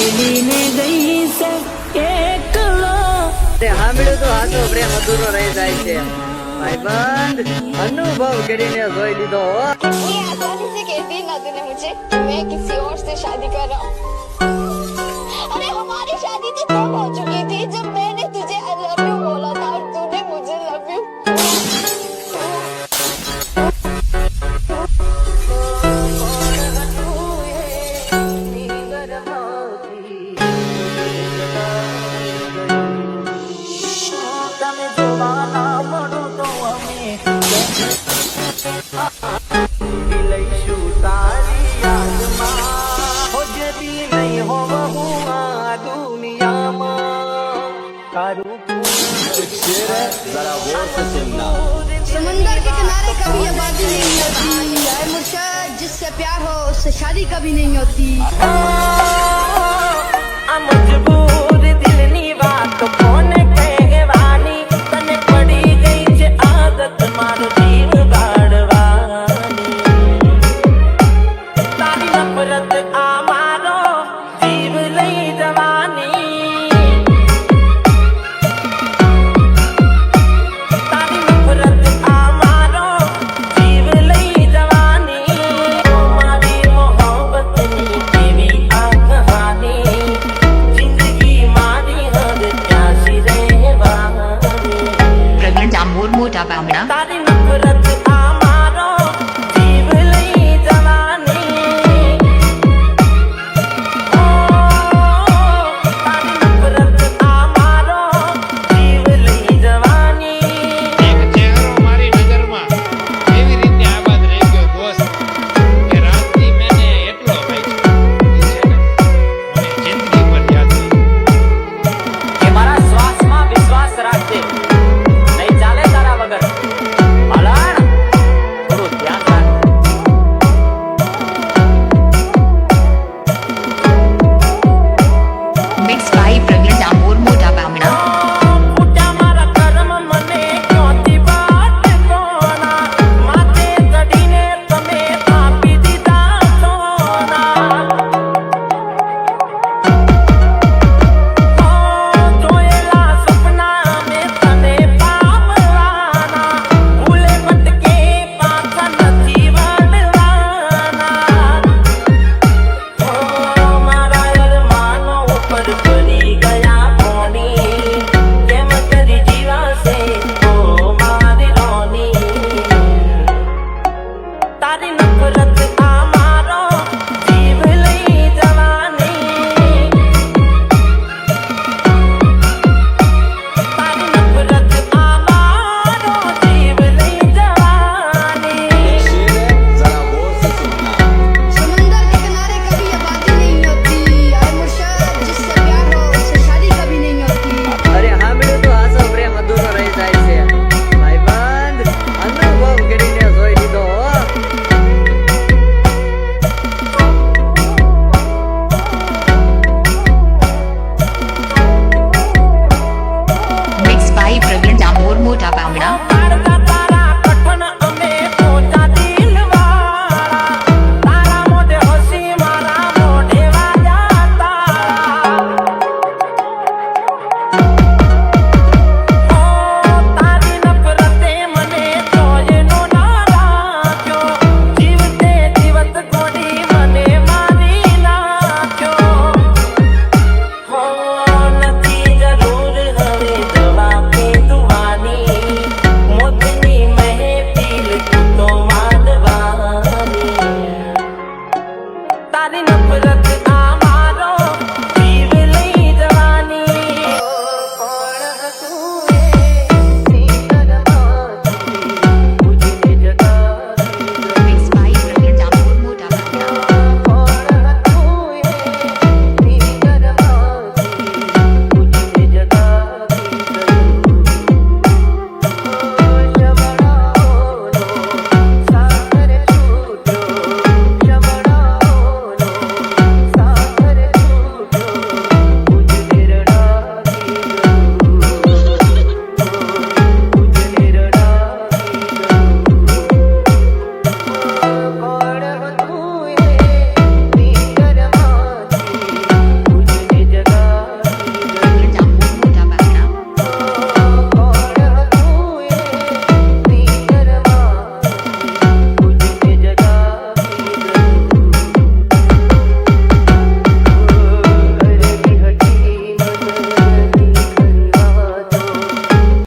છોડીને ગઈ છે એકલો. સાંભળ્યું તો હાથો પ્રેમ અધૂરો રહી જાય છે ભાઈબંધ, અનુભવ કરીને જોઈ લીધો હો. ये आसानी से कहती ना तूने मुझे मैं किसी और से शादी कर रहा हूँ. अरे हमारी शादी तो तब हो चुकी थी जब मैंने तुझे आई लव यू बोला था और तूने मुझे लव यू. તમે જોવાના મળો તો અમે લઈશું તારી યાદમાં. હો જતી નહીં હોવ હું આ દુનિયામાં. તારું समंदर के किनारे कभी आबादी नहीं होती है मुझसे जिससे प्यार हो उससे शादी कभी नहीं होती.